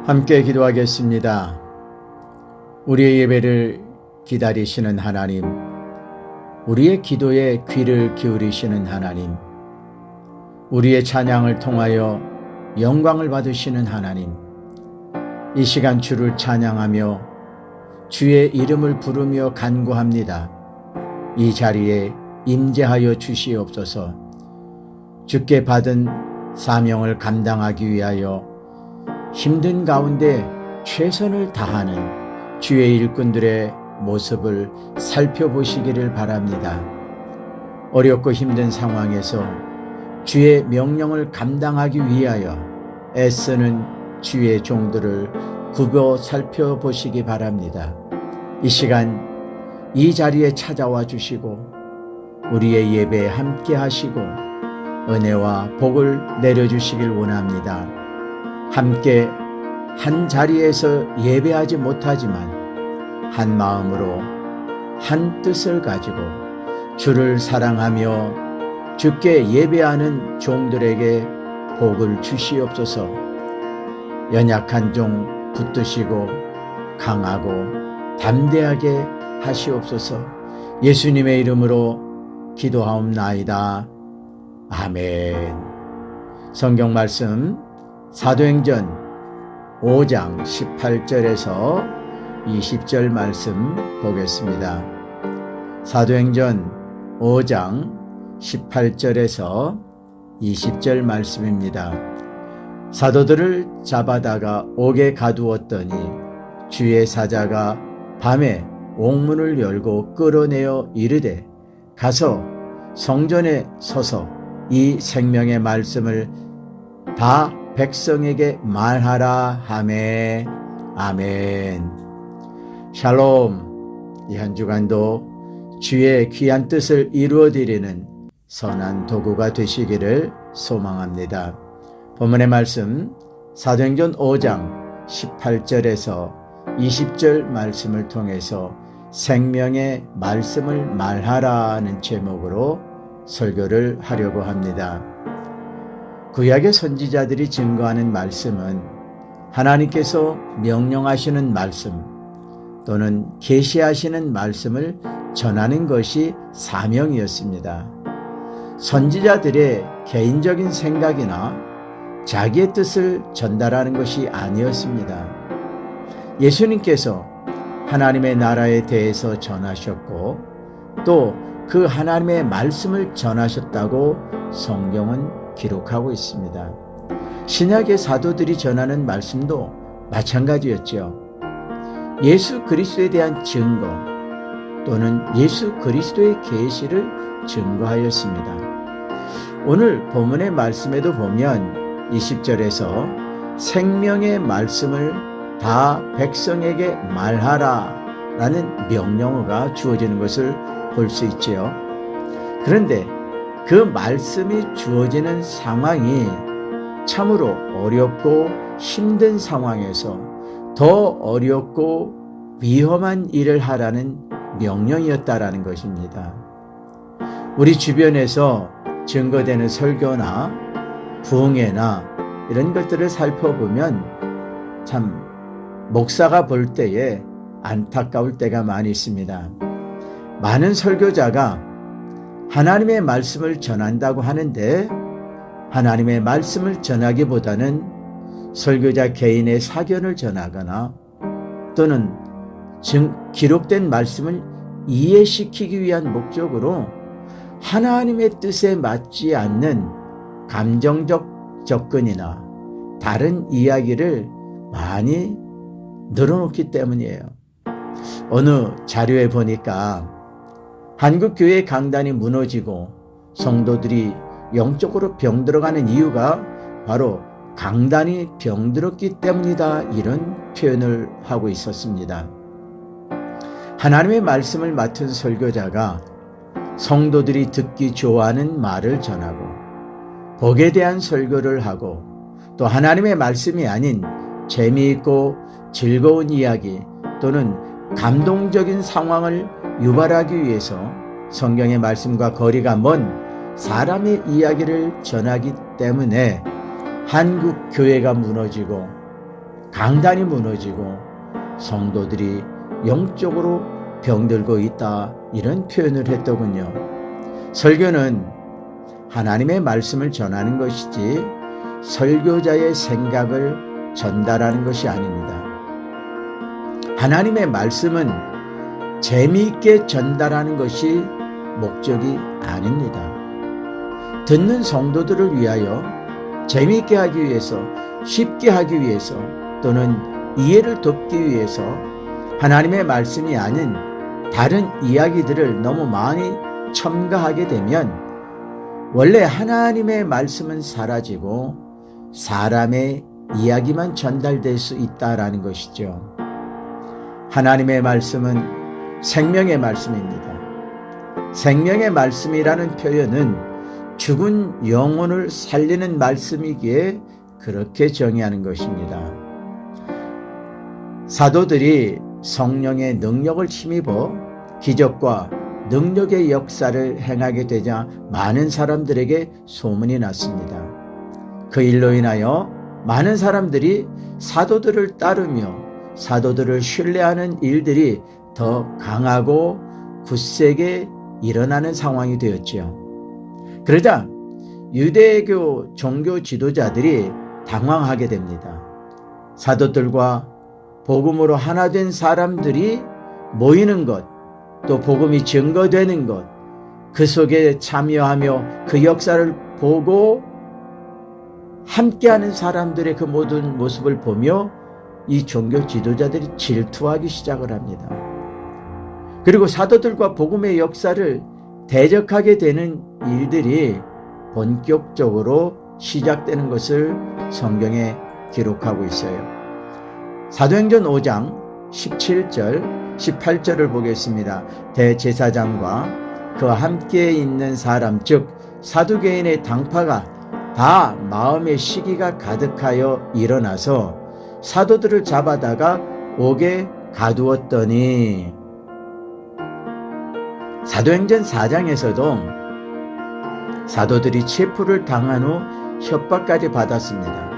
함께 기도하겠습니다. 우리의 예배를 기다리시는 하나님, 우리의 기도에 귀를 기울이시는 하나님, 우리의 찬양을 통하여 영광을 받으시는 하나님, 이 시간 주를 찬양하며 주의 이름을 부르며 간구합니다. 이 자리에 임재하여 주시옵소서. 주께 받은 사명을 감당하기 위하여 힘든 가운데 최선을 다하는 주의 일꾼들의 모습을 살펴보시기를 바랍니다. 어렵고 힘든 상황에서 주의 명령을 감당하기 위하여 애쓰는 주의 종들을 굽어 살펴보시기 바랍니다. 이 시간 이 자리에 찾아와 주시고 우리의 예배에 함께 하시고 은혜와 복을 내려주시길 원합니다. 함께 한 자리에서 예배하지 못하지만 한 마음으로 한 뜻을 가지고 주를 사랑하며 주께 예배하는 종들에게 복을 주시옵소서. 연약한 종 붙드시고 강하고 담대하게 하시옵소서. 예수님의 이름으로 기도하옵나이다. 아멘. 성경 말씀 사도행전 5장 18절에서 20절 말씀 보겠습니다. 사도행전 5장 18절에서 20절 말씀입니다. 사도들을 잡아다가 옥에 가두었더니 주의 사자가 밤에 옥문을 열고 끌어내어 이르되 가서 성전에 서서 이 생명의 말씀을 다 백성에게 말하라 하매. 아멘. 샬롬. 이 한 주간도 주의 귀한 뜻을 이루어드리는 선한 도구가 되시기를 소망합니다. 본문의 말씀 사도행전 5장 18절에서 20절 말씀을 통해서 생명의 말씀을 말하라는 제목으로 설교를 하려고 합니다. 구약의 선지자들이 증거하는 말씀은 하나님께서 명령하시는 말씀 또는 계시하시는 말씀을 전하는 것이 사명이었습니다. 선지자들의 개인적인 생각이나 자기의 뜻을 전달하는 것이 아니었습니다. 예수님께서 하나님의 나라에 대해서 전하셨고 또 그 하나님의 말씀을 전하셨다고 성경은 기록하고 있습니다. 신약의 사도들이 전하는 말씀도 마찬가지였죠. 예수 그리스도에 대한 증거 또는 예수 그리스도의 계시를 증거하였습니다. 오늘 본문의 말씀에도 보면 20절에서 생명의 말씀을 다 백성에게 말하라 라는 명령어가 주어지는 것을 볼 수 있지요. 그런데 그 말씀이 주어지는 상황이 참으로 어렵고 힘든 상황에서 더 어렵고 위험한 일을 하라는 명령이었다라는 것입니다. 우리 주변에서 증거되는 설교나 부흥회나 이런 것들을 살펴보면 참 목사가 볼 때에 안타까울 때가 많이 있습니다. 많은 설교자가 하나님의 말씀을 전한다고 하는데 하나님의 말씀을 전하기보다는 설교자 개인의 사견을 전하거나 또는 기록된 말씀을 이해시키기 위한 목적으로 하나님의 뜻에 맞지 않는 감정적 접근이나 다른 이야기를 많이 늘어놓기 때문이에요. 어느 자료에 보니까 한국교회 강단이 무너지고 성도들이 영적으로 병들어가는 이유가 바로 강단이 병들었기 때문이다 이런 표현을 하고 있었습니다. 하나님의 말씀을 맡은 설교자가 성도들이 듣기 좋아하는 말을 전하고 복에 대한 설교를 하고 또 하나님의 말씀이 아닌 재미있고 즐거운 이야기 또는 감동적인 상황을 유발하기 위해서 성경의 말씀과 거리가 먼 사람의 이야기를 전하기 때문에 한국 교회가 무너지고 강단이 무너지고 성도들이 영적으로 병들고 있다, 이런 표현을 했더군요. 설교는 하나님의 말씀을 전하는 것이지 설교자의 생각을 전달하는 것이 아닙니다. 하나님의 말씀은 재미있게 전달하는 것이 목적이 아닙니다. 듣는 성도들을 위하여 재미있게 하기 위해서, 쉽게 하기 위해서, 또는 이해를 돕기 위해서 하나님의 말씀이 아닌 다른 이야기들을 너무 많이 첨가하게 되면 원래 하나님의 말씀은 사라지고 사람의 이야기만 전달될 수 있다라는 것이죠. 하나님의 말씀은 생명의 말씀입니다. 생명의 말씀이라는 표현은 죽은 영혼을 살리는 말씀이기에 그렇게 정의하는 것입니다. 사도들이 성령의 능력을 힘입어 기적과 능력의 역사를 행하게 되자 많은 사람들에게 소문이 났습니다. 그 일로 인하여 많은 사람들이 사도들을 따르며 사도들을 신뢰하는 일들이 더 강하고 굳세게 일어나는 상황이 되었지요. 그러자 유대교 종교 지도자들이 당황하게 됩니다. 사도들과 복음으로 하나 된 사람들이 모이는 것, 또 복음이 증거되는 것, 그 속에 참여하며 그 역사를 보고 함께하는 사람들의 그 모든 모습을 보며 이 종교 지도자들이 질투하기 시작을 합니다. 그리고 사도들과 복음의 역사를 대적하게 되는 일들이 본격적으로 시작되는 것을 성경에 기록하고 있어요. 사도행전 5장 17절, 18절을 보겠습니다. 대제사장과 그와 함께 있는 사람, 즉 사두개인의 당파가 다 마음의 시기가 가득하여 일어나서 사도들을 잡아다가 옥에 가두었더니, 사도행전 4장에서도 사도들이 체포를 당한 후 협박까지 받았습니다.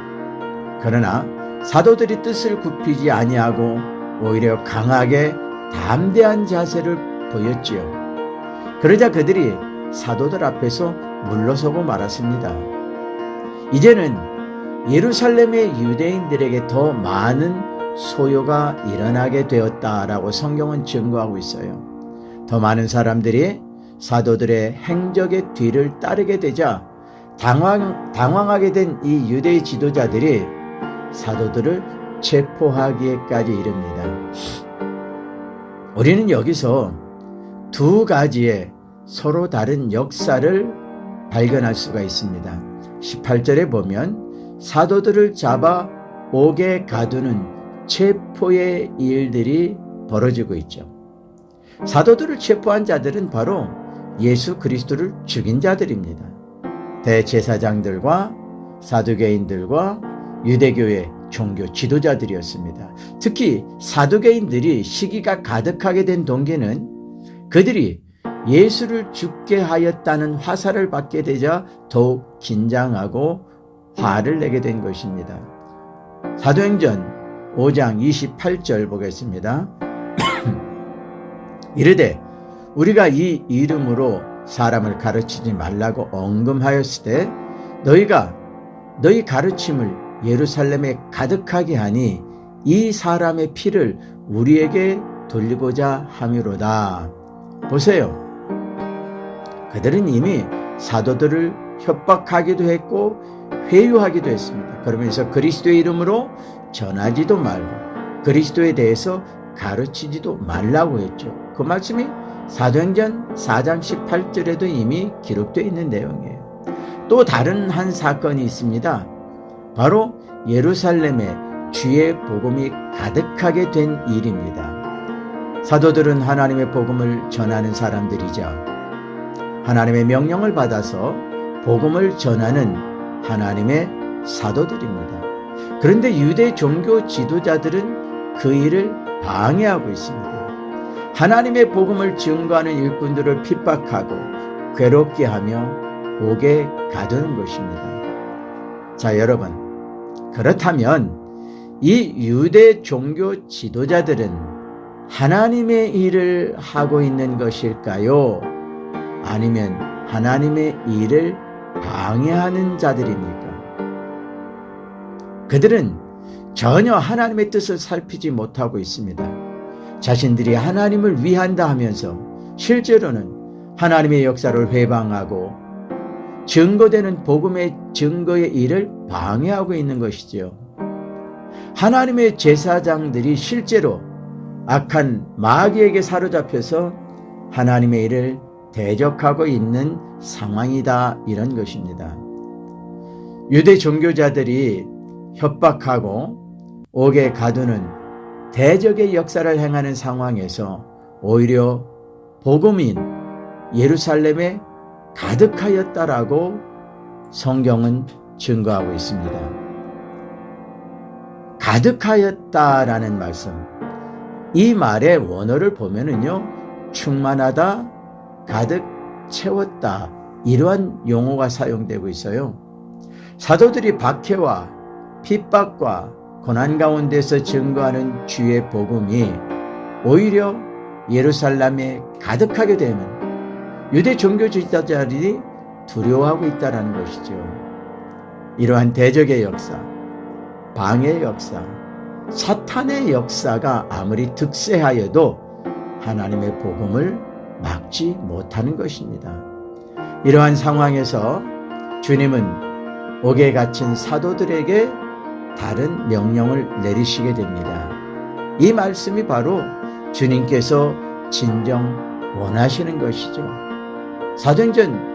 그러나 사도들이 뜻을 굽히지 아니하고 오히려 강하게 담대한 자세를 보였지요. 그러자 그들이 사도들 앞에서 물러서고 말았습니다. 이제는 예루살렘의 유대인들에게 더 많은 소요가 일어나게 되었다라고 성경은 증거하고 있어요. 더 많은 사람들이 사도들의 행적의 뒤를 따르게 되자 당황하게 된 이 유대 지도자들이 사도들을 체포하기에까지 이릅니다. 우리는 여기서 두 가지의 서로 다른 역사를 발견할 수가 있습니다. 18절에 보면 사도들을 잡아 옥에 가두는 체포의 일들이 벌어지고 있죠. 사도들을 체포한 자들은 바로 예수 그리스도를 죽인 자들입니다. 대제사장들과 사두개인들과 유대교의 종교 지도자들이었습니다. 특히 사두개인들이 시기가 가득하게 된 동기는 그들이 예수를 죽게 하였다는 화살을 받게 되자 더욱 긴장하고 화를 내게 된 것입니다. 사도행전 5장 28절 보겠습니다. 이르되 우리가 이 이름으로 사람을 가르치지 말라고 언금하였을 때 너희가 너희 가르침을 예루살렘에 가득하게 하니 이 사람의 피를 우리에게 돌리고자 함이로다. 보세요. 그들은 이미 사도들을 협박하기도 했고 회유하기도 했습니다. 그러면서 그리스도의 이름으로 전하지도 말고 그리스도에 대해서 가르치지도 말라고 했죠. 그 말씀이 사도행전 4장 18절에도 이미 기록되어 있는 내용이에요. 또 다른 한 사건이 있습니다. 바로 예루살렘에 주의 복음이 가득하게 된 일입니다. 사도들은 하나님의 복음을 전하는 사람들이죠. 하나님의 명령을 받아서 복음을 전하는 하나님의 사도들입니다. 그런데 유대 종교 지도자들은 그 일을 방해하고 있습니다. 하나님의 복음을 증거하는 일꾼들을 핍박하고 괴롭게 하며 옥에 가두는 것입니다. 자, 여러분, 그렇다면 이 유대 종교 지도자들은 하나님의 일을 하고 있는 것일까요? 아니면 하나님의 일을 방해하는 자들입니까? 그들은 전혀 하나님의 뜻을 살피지 못하고 있습니다. 자신들이 하나님을 위한다 하면서 실제로는 하나님의 역사를 회방하고 증거되는 복음의 증거의 일을 방해하고 있는 것이지요. 하나님의 제사장들이 실제로 악한 마귀에게 사로잡혀서 하나님의 일을 대적하고 있는 상황이다, 이런 것입니다. 유대 종교자들이 협박하고 옥에 가두는 대적의 역사를 행하는 상황에서 오히려 복음인 예루살렘에 가득하였다라고 성경은 증거하고 있습니다. 가득하였다라는 말씀, 이 말의 원어를 보면은요, 충만하다, 가득 채웠다, 이러한 용어가 사용되고 있어요. 사도들이 박해와 핍박과 고난 가운데서 증거하는 주의 복음이 오히려 예루살렘에 가득하게 되면 유대 종교 지도자들이 두려워하고 있다는 것이죠. 이러한 대적의 역사, 방해의 역사, 사탄의 역사가 아무리 득세하여도 하나님의 복음을 막지 못하는 것입니다. 이러한 상황에서 주님은 옥에 갇힌 사도들에게 다른 명령을 내리시게 됩니다. 이 말씀이 바로 주님께서 진정 원하시는 것이죠. 사도행전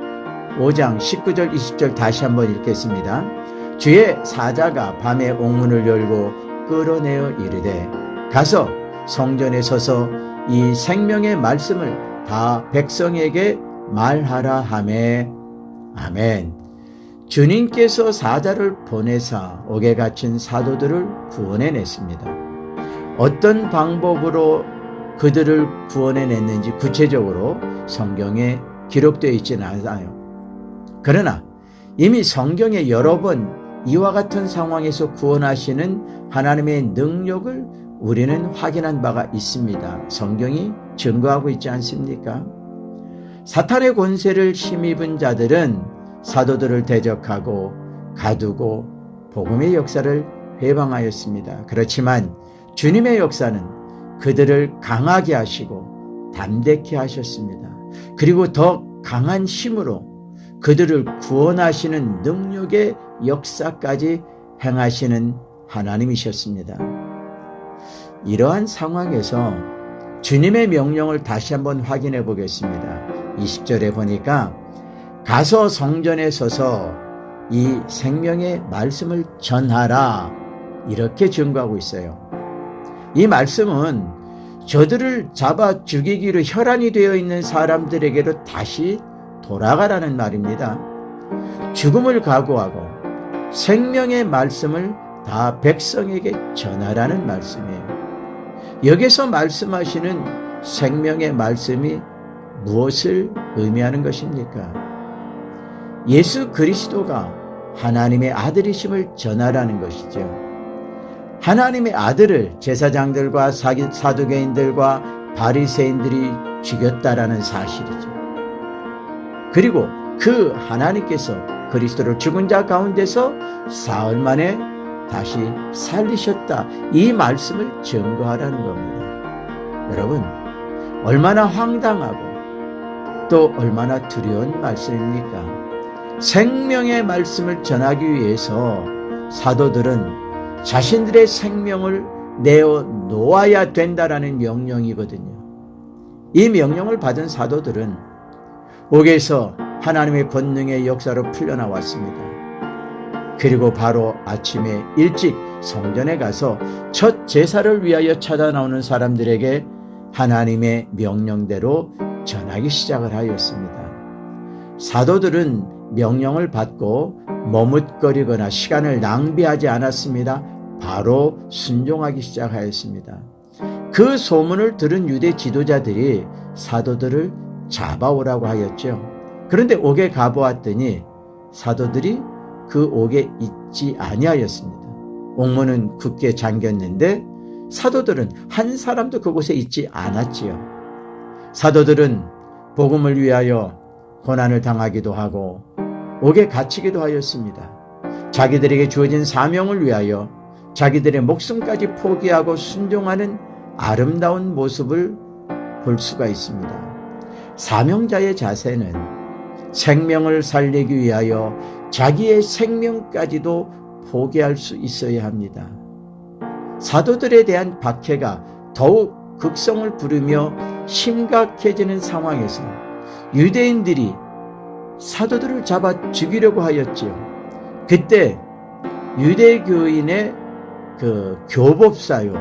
5장 19절 20절 다시 한번 읽겠습니다. 주의 사자가 밤에 옥문을 열고 끌어내어 이르되 가서 성전에 서서 이 생명의 말씀을 다 백성에게 말하라 하매. 아멘. 주님께서 사자를 보내사 옥에 갇힌 사도들을 구원해냈습니다. 어떤 방법으로 그들을 구원해냈는지 구체적으로 성경에 기록되어 있지는 않아요. 그러나 이미 성경에 여러 번 이와 같은 상황에서 구원하시는 하나님의 능력을 우리는 확인한 바가 있습니다. 성경이 증거하고 있지 않습니까? 사탄의 권세를 힘입은 자들은 사도들을 대적하고 가두고 복음의 역사를 회방하였습니다. 그렇지만 주님의 역사는 그들을 강하게 하시고 담대케 하셨습니다. 그리고 더 강한 힘으로 그들을 구원하시는 능력의 역사까지 행하시는 하나님이셨습니다. 이러한 상황에서 주님의 명령을 다시 한번 확인해 보겠습니다. 20절에 보니까 가서 성전에 서서 이 생명의 말씀을 전하라, 이렇게 증거하고 있어요. 이 말씀은 저들을 잡아 죽이기로 혈안이 되어 있는 사람들에게로 다시 돌아가라는 말입니다. 죽음을 각오하고 생명의 말씀을 다 백성에게 전하라는 말씀이에요. 여기서 말씀하시는 생명의 말씀이 무엇을 의미하는 것입니까? 예수 그리스도가 하나님의 아들이심을 전하라는 것이죠. 하나님의 아들을 제사장들과 사두개인들과 바리새인들이 죽였다라는 사실이죠. 그리고 그 하나님께서 그리스도를 죽은 자 가운데서 사흘 만에 다시 살리셨다, 이 말씀을 증거하라는 겁니다. 여러분, 얼마나 황당하고 또 얼마나 두려운 말씀입니까? 생명의 말씀을 전하기 위해서 사도들은 자신들의 생명을 내어 놓아야 된다라는 명령이거든요. 이 명령을 받은 사도들은 옥에서 하나님의 권능의 역사로 풀려나왔습니다. 그리고 바로 아침에 일찍 성전에 가서 첫 제사를 위하여 찾아 나오는 사람들에게 하나님의 명령대로 전하기 시작을 하였습니다. 사도들은 명령을 받고 머뭇거리거나 시간을 낭비하지 않았습니다. 바로 순종하기 시작하였습니다. 그 소문을 들은 유대 지도자들이 사도들을 잡아오라고 하였죠. 그런데 옥에 가보았더니 사도들이 그 옥에 있지 아니하였습니다. 옥문은 굳게 잠겼는데 사도들은 한 사람도 그곳에 있지 않았지요. 사도들은 복음을 위하여 고난을 당하기도 하고 옥에 갇히기도 하였습니다. 자기들에게 주어진 사명을 위하여 자기들의 목숨까지 포기하고 순종하는 아름다운 모습을 볼 수가 있습니다. 사명자의 자세는 생명을 살리기 위하여 자기의 생명까지도 포기할 수 있어야 합니다. 사도들에 대한 박해가 더욱 극성을 부르며 심각해지는 상황에서 유대인들이 사도들을 잡아 죽이려고 하였지요. 그때 유대교인의 교법사요,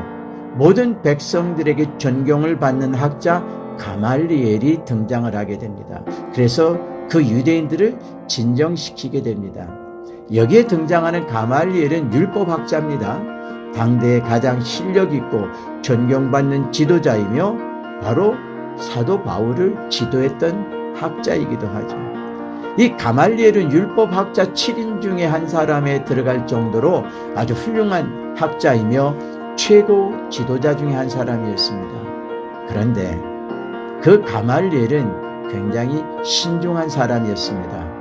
모든 백성들에게 존경을 받는 학자 가말리엘이 등장을 하게 됩니다. 그래서 그 유대인들을 진정시키게 됩니다. 여기에 등장하는 가말리엘은 율법학자입니다. 당대의 가장 실력 있고 존경받는 지도자이며 바로 사도 바울을 지도했던 학자이기도 하죠. 이 가말리엘은 율법학자 7인 중에 한 사람에 들어갈 정도로 아주 훌륭한 학자이며 최고 지도자 중에 한 사람이었습니다. 그런데 그 가말리엘은 굉장히 신중한 사람이었습니다.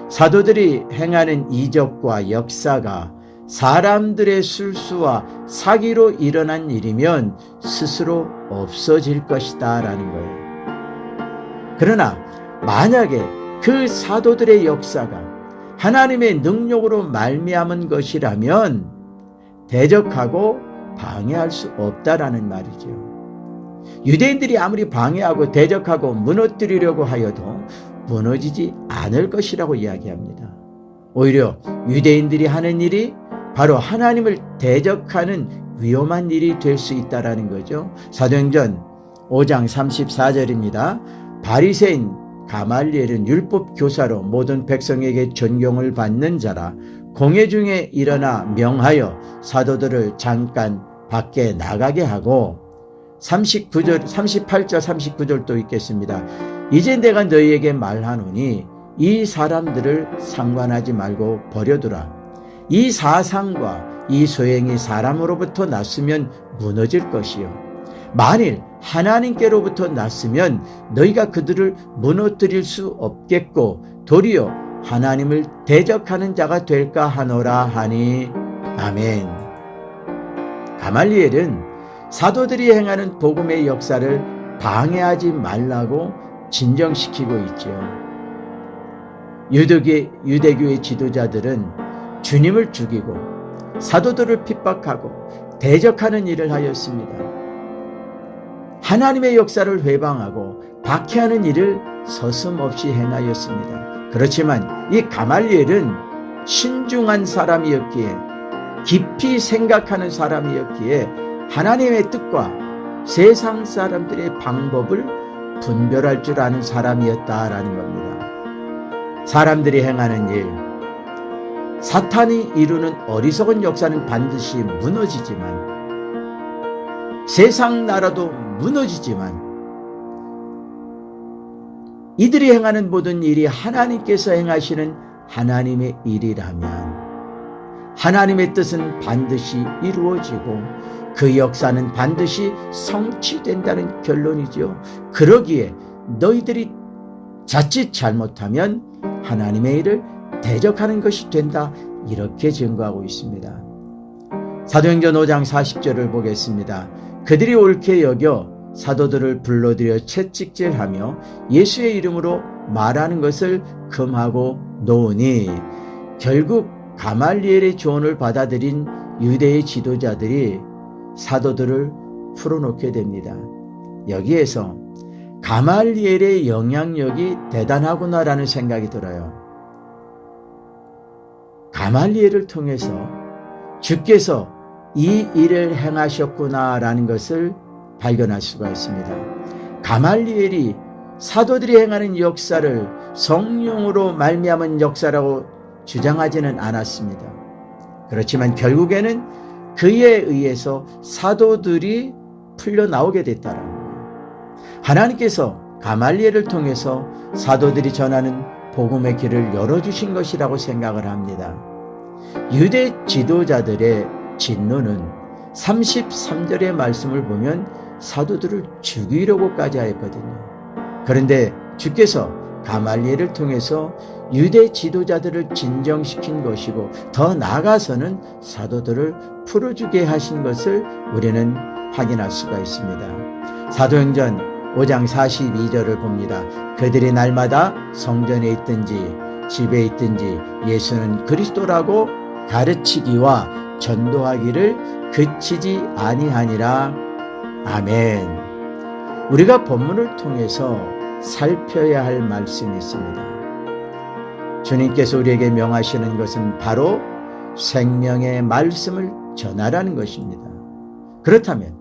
사도들이 행하는 이적과 역사가 사람들의 술수와 사기로 일어난 일이면 스스로 없어질 것이다 라는 거예요. 그러나 만약에 그 사도들의 역사가 하나님의 능력으로 말미암은 것이라면 대적하고 방해할 수 없다라는 말이죠. 유대인들이 아무리 방해하고 대적하고 무너뜨리려고 하여도 무너지지 않을 것이라고 이야기합니다. 오히려 유대인들이 하는 일이 바로 하나님을 대적하는 위험한 일이 될 수 있다라는 거죠. 사도행전 5장 34절입니다. 바리새인 가말리엘은 율법 교사로 모든 백성에게 존경을 받는 자라. 공회 중에 일어나 명하여 사도들을 잠깐 밖에 나가게 하고 38절 39절도 있겠습니다. 이제 내가 너희에게 말하노니 이 사람들을 상관하지 말고 버려두라. 이 사상과 이 소행이 사람으로부터 났으면 무너질 것이요, 만일 하나님께로부터 났으면 너희가 그들을 무너뜨릴 수 없겠고 도리어 하나님을 대적하는 자가 될까 하노라 하니. 아멘. 가말리엘은 사도들이 행하는 복음의 역사를 방해하지 말라고 진정시키고 있지요. 유대교의 지도자들은 주님을 죽이고 사도들을 핍박하고 대적하는 일을 하였습니다. 하나님의 역사를 회방하고 박해하는 일을 서슴없이 행하였습니다. 그렇지만 이 가말리엘은 신중한 사람이었기에, 깊이 생각하는 사람이었기에 하나님의 뜻과 세상 사람들의 방법을 분별할 줄 아는 사람이었다라는 겁니다. 사람들이 행하는 일, 사탄이 이루는 어리석은 역사는 반드시 무너지지만, 세상 나라도 무너지지만, 이들이 행하는 모든 일이 하나님께서 행하시는 하나님의 일이라면 하나님의 뜻은 반드시 이루어지고 그 역사는 반드시 성취된다는 결론이죠. 그러기에 너희들이 자칫 잘못하면 하나님의 일을 대적하는 것이 된다, 이렇게 증거하고 있습니다. 사도행전 5장 40절을 보겠습니다. 그들이 옳게 여겨 사도들을 불러들여 채찍질하며 예수의 이름으로 말하는 것을 금하고 놓으니, 결국 가말리엘의 조언을 받아들인 유대의 지도자들이 사도들을 풀어놓게 됩니다. 여기에서 가말리엘의 영향력이 대단하구나라는 생각이 들어요. 가말리엘을 통해서 주께서 이 일을 행하셨구나라는 것을 발견할 수가 있습니다. 가말리엘이 사도들이 행하는 역사를 성령으로 말미암은 역사라고 주장하지는 않았습니다. 그렇지만 결국에는 그에 의해서 사도들이 풀려나오게 됐다는 거예요. 하나님께서 가말리엘을 통해서 사도들이 전하는 복음의 길을 열어주신 것이라고 생각을 합니다. 유대 지도자들의 진노는 33절의 말씀을 보면 사도들을 죽이려고까지 하였거든요. 그런데 주께서 가말리엘을 통해서 유대 지도자들을 진정시킨 것이고 더 나아가서는 사도들을 풀어주게 하신 것을 우리는 확인할 수가 있습니다. 사도행전 5장 42절을 봅니다. 그들이 날마다 성전에 있든지 집에 있든지 예수는 그리스도라고 가르치기와 전도하기를 그치지 아니하니라. 아멘. 우리가 본문을 통해서 살펴야 할 말씀이 있습니다. 주님께서 우리에게 명하시는 것은 바로 생명의 말씀을 전하라는 것입니다. 그렇다면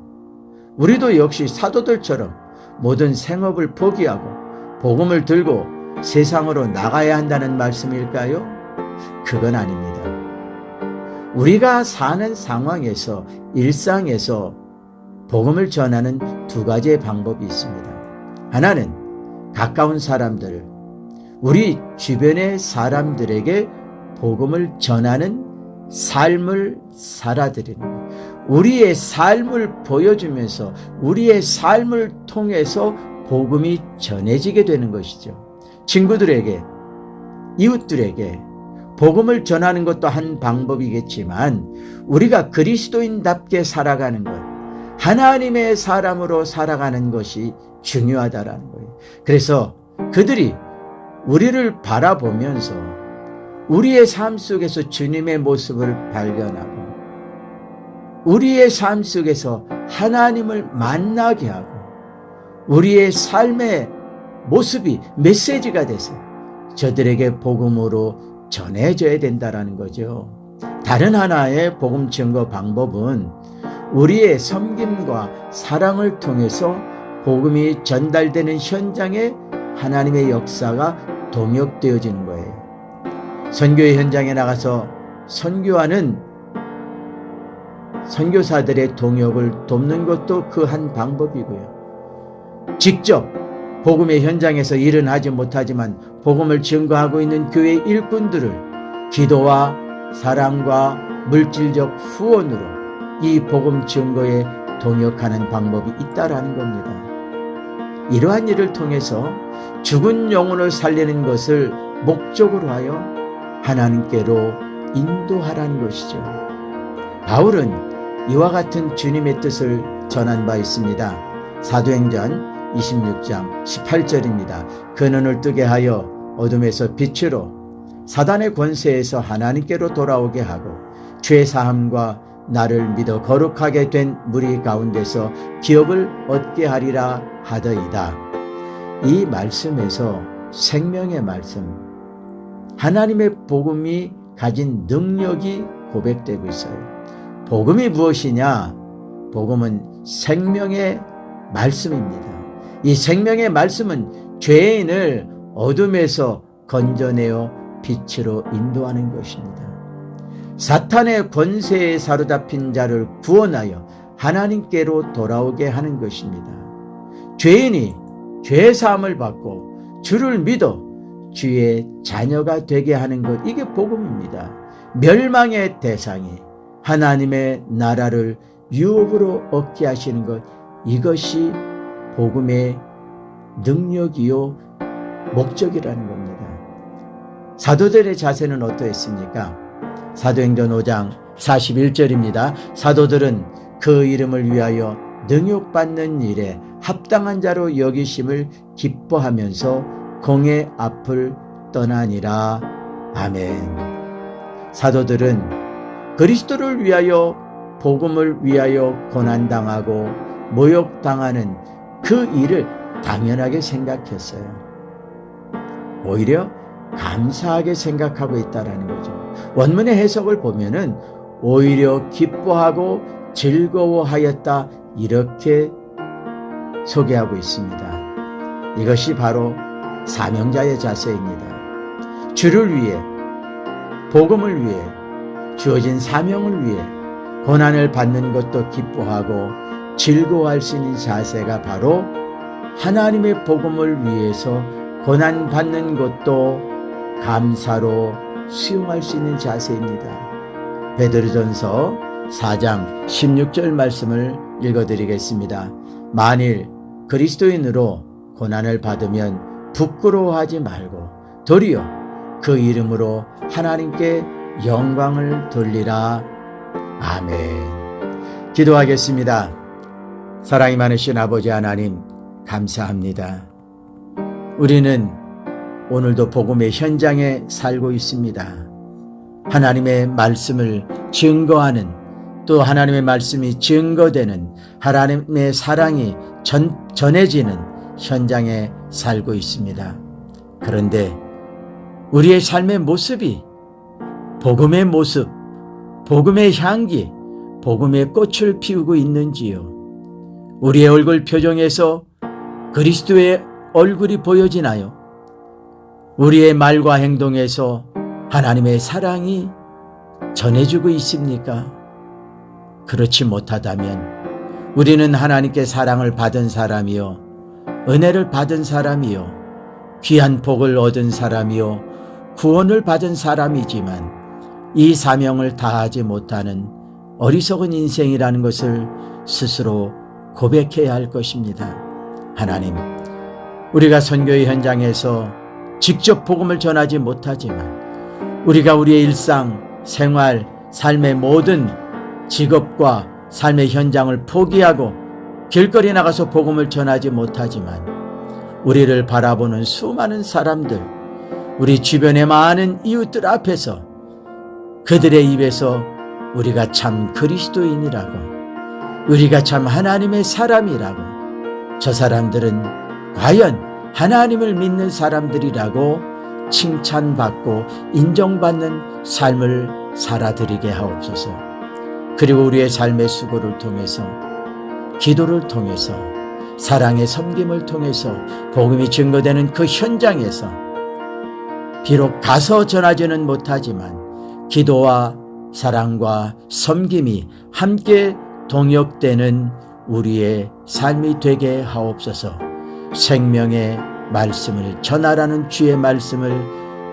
우리도 역시 사도들처럼 모든 생업을 포기하고 복음을 들고 세상으로 나가야 한다는 말씀일까요? 그건 아닙니다. 우리가 사는 상황에서, 일상에서 복음을 전하는 두 가지의 방법이 있습니다. 하나는 가까운 사람들, 우리 주변의 사람들에게 복음을 전하는 삶을 살아드리는 거예요. 우리의 삶을 보여주면서 우리의 삶을 통해서 복음이 전해지게 되는 것이죠. 친구들에게, 이웃들에게 복음을 전하는 것도 한 방법이겠지만 우리가 그리스도인답게 살아가는 것, 하나님의 사람으로 살아가는 것이 중요하다라는 거예요. 그래서 그들이 우리를 바라보면서 우리의 삶 속에서 주님의 모습을 발견하고 우리의 삶 속에서 하나님을 만나게 하고 우리의 삶의 모습이 메시지가 돼서 저들에게 복음으로 전해져야 된다라는 거죠. 다른 하나의 복음 증거 방법은 우리의 섬김과 사랑을 통해서 복음이 전달되는 현장에 하나님의 역사가 동역되어지는 거예요. 선교의 현장에 나가서 선교하는 선교사들의 동역을 돕는 것도 그 한 방법이고요. 직접 복음의 현장에서 일은 하지 못하지만 복음을 증거하고 있는 교회 일꾼들을 기도와 사랑과 물질적 후원으로 이 복음 증거에 동역하는 방법이 있다라는 겁니다. 이러한 일을 통해서 죽은 영혼을 살리는 것을 목적으로 하여 하나님께로 인도하라는 것이죠. 바울은 이와 같은 주님의 뜻을 전한 바 있습니다. 사도행전 26장 18절입니다. 그 눈을 뜨게 하여 어둠에서 빛으로 사단의 권세에서 하나님께로 돌아오게 하고 죄 사함과 나를 믿어 거룩하게 된 무리 가운데서 기업을 얻게 하리라 하더이다. 이 말씀에서 생명의 말씀, 하나님의 복음이 가진 능력이 고백되고 있어요. 복음이 무엇이냐? 복음은 생명의 말씀입니다. 이 생명의 말씀은 죄인을 어둠에서 건져내어 빛으로 인도하는 것입니다. 사탄의 권세에 사로잡힌 자를 구원하여 하나님께로 돌아오게 하는 것입니다. 죄인이 죄사함을 받고 주를 믿어 주의 자녀가 되게 하는 것, 이게 복음입니다. 멸망의 대상이 하나님의 나라를 유업으로 얻게 하시는 것, 이것이 복음의 능력이요 목적이라는 겁니다. 사도들의 자세는 어떠했습니까? 사도행전 5장 41절입니다. 사도들은 그 이름을 위하여 능욕받는 일에 합당한 자로 여기심을 기뻐하면서 공의 앞을 떠나니라. 아멘. 사도들은 그리스도를 위하여, 복음을 위하여 고난당하고 모욕당하는 그 일을 당연하게 생각했어요. 오히려 감사하게 생각하고 있다는 거죠. 원문의 해석을 보면은 오히려 기뻐하고 즐거워하였다, 이렇게 소개하고 있습니다. 이것이 바로 사명자의 자세입니다. 주를 위해, 복음을 위해, 주어진 사명을 위해 고난을 받는 것도 기뻐하고 즐거워할 수 있는 자세가 바로 하나님의 복음을 위해서 고난 받는 것도 감사로 수용할 수 있는 자세입니다. 베드로전서 4장 16절 말씀을 읽어드리겠습니다. 만일 그리스도인으로 고난을 받으면 부끄러워하지 말고 도리어 그 이름으로 하나님께 영광을 돌리라. 아멘. 기도하겠습니다. 사랑이 많으신 아버지 하나님, 감사합니다. 우리는 오늘도 복음의 현장에 살고 있습니다. 하나님의 말씀을 증거하는, 또 하나님의 말씀이 증거되는, 하나님의 사랑이 전해지는 현장에 살고 있습니다. 그런데 우리의 삶의 모습이 복음의 모습, 복음의 향기, 복음의 꽃을 피우고 있는지요? 우리의 얼굴 표정에서 그리스도의 얼굴이 보여지나요? 우리의 말과 행동에서 하나님의 사랑이 전해지고 있습니까? 그렇지 못하다면 우리는 하나님께 사랑을 받은 사람이요, 은혜를 받은 사람이요, 귀한 복을 얻은 사람이요, 구원을 받은 사람이지만 이 사명을 다하지 못하는 어리석은 인생이라는 것을 스스로 고백해야 할 것입니다. 하나님, 우리가 선교의 현장에서 직접 복음을 전하지 못하지만 우리가 우리의 일상, 생활, 삶의 모든 직업과 삶의 현장을 포기하고 길거리 나가서 복음을 전하지 못하지만 우리를 바라보는 수많은 사람들, 우리 주변의 많은 이웃들 앞에서 그들의 입에서 우리가 참 그리스도인이라고, 우리가 참 하나님의 사람이라고, 저 사람들은 과연 하나님을 믿는 사람들이라고 칭찬받고 인정받는 삶을 살아드리게 하옵소서. 그리고 우리의 삶의 수고를 통해서, 기도를 통해서, 사랑의 섬김을 통해서 복음이 증거되는 그 현장에서 비록 가서 전하지는 못하지만 기도와 사랑과 섬김이 함께 동역되는 우리의 삶이 되게 하옵소서. 생명의 말씀을 전하라는 주의 말씀을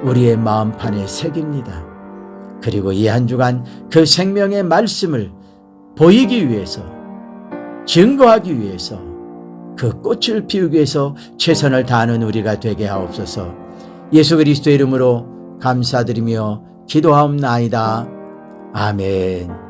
우리의 마음판에 새깁니다. 그리고 이 한 주간 그 생명의 말씀을 보이기 위해서, 증거하기 위해서, 그 꽃을 피우기 위해서 최선을 다하는 우리가 되게 하옵소서. 예수 그리스도의 이름으로 감사드리며 기도하옵나이다. 아멘.